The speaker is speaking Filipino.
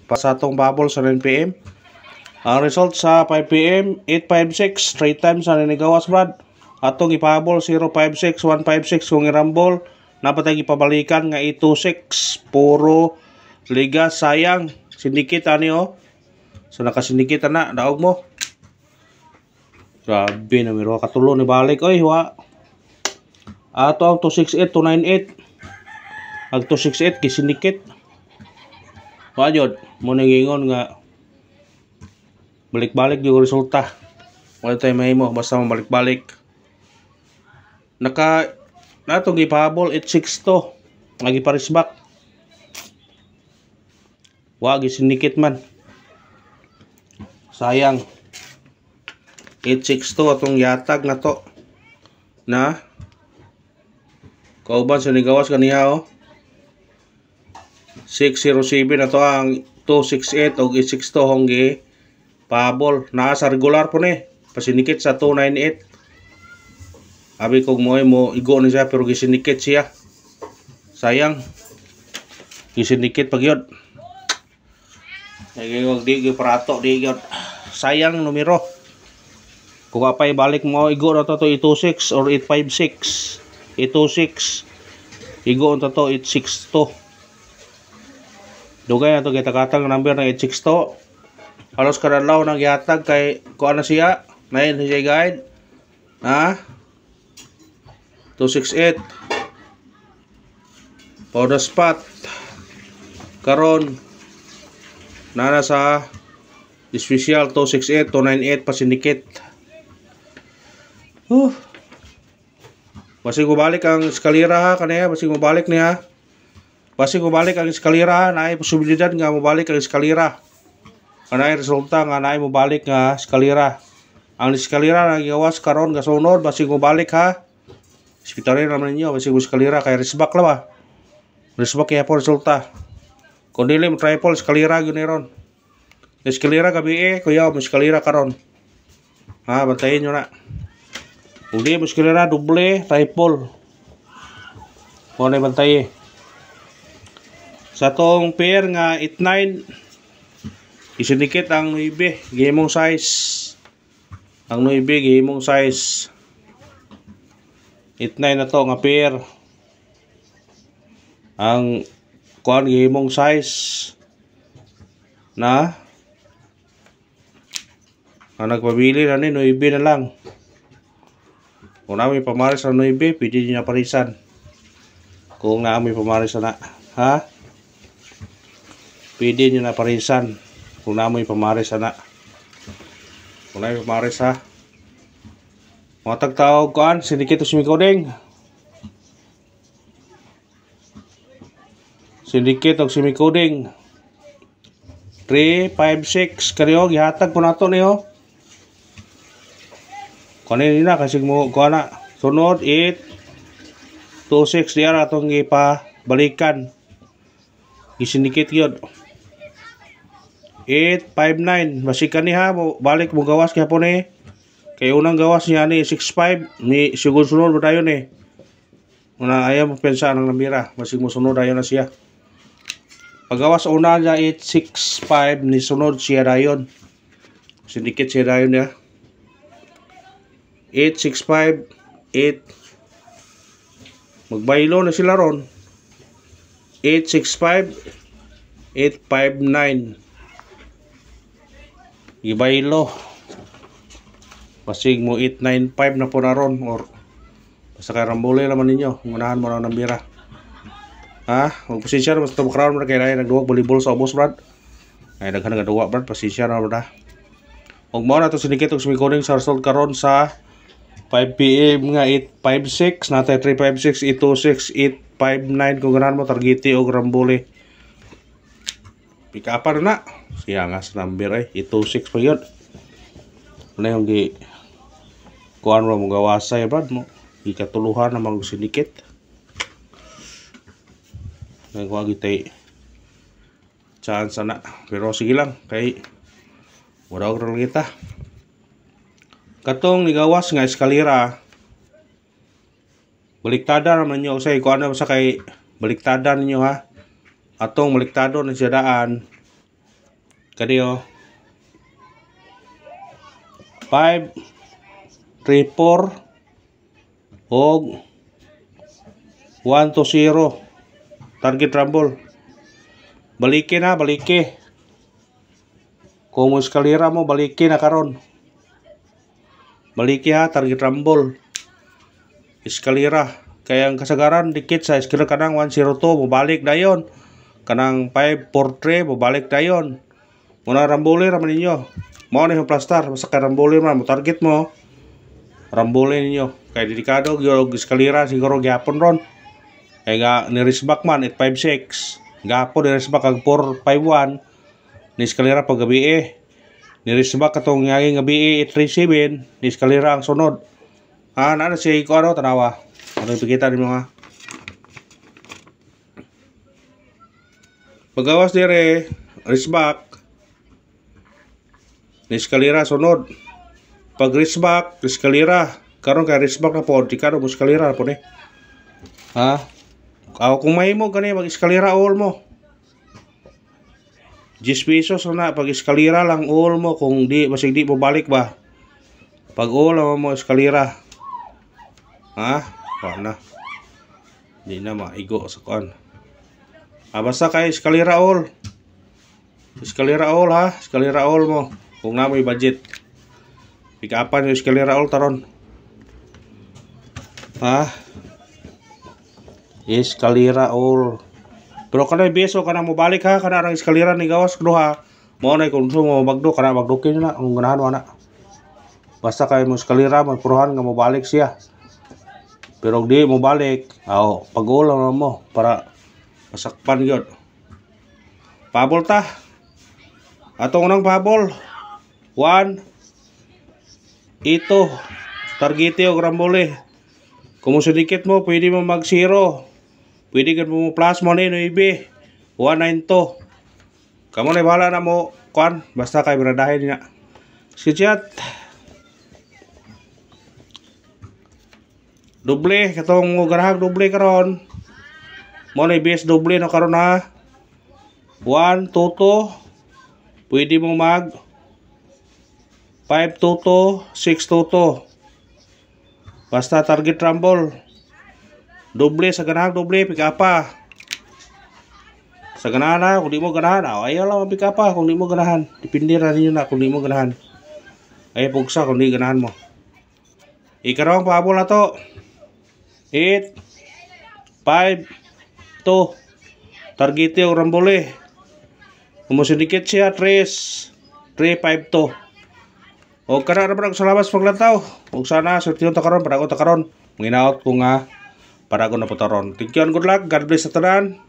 pa sa atong bubble sa 9 PM. Ang result sa 5 PM 856 3 times na nigawas brad. Atong ipabol 056 156 kung irambol napatay gipabalikan nga 826 puro liga sayang sindikit ani oh. So nakasindikit na daog mo. Grabe na miro katulo ni balik oy wa. Ato ang 268 298. Ang 268 kisindikit. Wa jud mo nangingon nga balik-balik yung resulta. Wala tayo mahimo basta mabalik-balik. Natong ipahabol 862 lagi parisbak. Wa gisindikit man. Sayang. 862 atong yatag na to na kauban sa nigawas kaniya oh 607 na to ang 268 o 862 honggi pahabol na sa regular po ni pasinikit sa 298 abi kog mo igo ni siya pero gisinikit siya sayang gisinikit pagyod nagigog di prato di gyud sayang numero. Kung apay balik mo igo na to 826 or 856 826 igo na to 862 dugay na to kita-katang number ng 862 halos kadalaw nang yatag kay kuan na siya nain siya guide ha 268 for the spot karon nana sa special 268 298 pasindikit. Basig mo balik ang eskalera ha kanaya basig mo balik niya. Basig mo balik ang eskalera naay posibilidad nga mo balik ang eskalera. Kanay resulta nga naay mo balik nga eskalera. Ang eskalera na gigawas karon nga sunod basig mo balik ha. Ispitarin naman ninyo basig mo eskalera kay resback la ba. Resback kaya po resulta. Kung dili mo triple eskalera gyud ni ron. Eskalera gabi kuya mo eskalera karon. Ha bantayin nyo na. Uli mo eskalera doble triple. Mo na bantay. Sa tong pair nga 89 isindikit ang 9 gihimong size. Ang 9 gihimong size 89 na to nga pair. Ang kuan gihimong size na ang nagpabili na ni 9 na lang. Kung namin pamaris sa 9 pwede nyo na parisan. Kung namin pamaris na ha pwede nyo na parisan. Kung namin pamaris na kung namin pamaris ha mga tagtawag kuan sindikito simikoding sindikito simikoding 356 kaniyo gihatag po nato niyo kanina kasi mo kuana sunod 826 diya atong ipabalikan isindikit yun 859 basi kaniha mo balik mo gawas kaya po ni kay unang gawas niya ni 65 ni sunod mo tayo ni una ayaw mo pensa ng namira basi mo sunod tayo na siya paggawas una niya 865 ni sunod siya dayon sindikit siya dayon niya 865 8 magbaylo na sila ron 865 859 gibaylo basig mo 895 na po na ron or basta kay rambole naman ninyo unahan mo na ng bira ha magpasensya na basta makraon mo na kay nagduwag volleyball sa obos brad ay daghan nga duwa brad pasensya na brad ug mao na to sindikit og sumikoning sa result karon sa 5 PM nga 856 natay 356 826 859 kung ganahan mo targeti og rambole pick up na siya nga sa number ay 826 pa yun na yung di kuhan mo gawasay brad mo ikatuluhan na mag-sindikit nagwag itay chance na pero sige lang kay wala ko lang kita katong nigawas nga eskalera baliktada naman nyo usay kung ano sa kay baliktada ninyo ha atong baliktado na siya daan Kani o. 5, 3, 4 og 1 to 0 target rumble. Baliki na, baliki. Kung mo eskalera mo, baliki na karon. Baliki ha, target rumble. Eskalera. Kaya ang kasagaran dikit sa eskalera kanang 102 mobalik dayon. Kanang 543 mobalik dayon. Muna rambole raman ninyo. Mao ni plastar, basta ka rambole man mo target mo. Rambole ninyo. Kay delikado gyud eskalera siguro gyapon ron. Kaya nga ni-risback man 856. Gapo ni-risback ang 451. Ni-eskalera pag gabi ni-risback katong ngayong gabi 837. Ni-eskalera ang sunod. Ano siya ko ano tanawa. Ano ipikita ni mga. Pagawas dire risback. Ni-eskalera sunod. Pag risback, eskalera. Karon kay risback na po, di ka mo eskalera na po ni. Kung may mo gani mag-eskalera all mo. 10 pesos na pag eskalera lang all mo kung di masig di mo balik ba. Pag all mo eskalera. Paano? Di na maigo sa kuan. Basta kay eskalera all. Eskalera all ha, eskalera all mo kung na may budget. Pick-upan yung eskalera all taron. Eskalera all. Pero kanay beso kana mo balik ha, kana ang eskalera ni gawas duha. Mao nay kung mo magdo kana magdukin na ang ganahan na. Basta kay mo eskalera magpuruhan nga mo balik siya. Pero di mo balik, pag-ulam mo para masakpan gyud. Pabol ta. Atong unang pabol. 1 ito targete og rambole. Kung sedikit mo pwede mo mag 0. Pwede ka mo plus mo ni 9 192. Kamu na bahala na mo kuan basta kay bradahin niya. Skichat. Doble katong garahag doble karon. Mo na base doble no karon ha. 1 2 2. Pwede mo mag 5 2 2 6 2 2. Basta target rumble. Doble sa ganahan, doble, pick-apa. Sa ganahan na, kung di mo ganahan, ayaw lang pick-apa kung di mo ganahan. Depende na ninyo na kung di mo ganahan. Ay, pugsa kung di ganahan mo. Ikarong pabol na to. 8, 5, 2. Targete o rambole. Kung mo sindikit siya, 3, 5, 2. O kada naman ako sa labas paglantaw. Huwag sana, sortiyon ta karon, para ako ta karon. Manginaot ko nga. Para ko na putaron. Thank you and good luck. God bless sa tanan.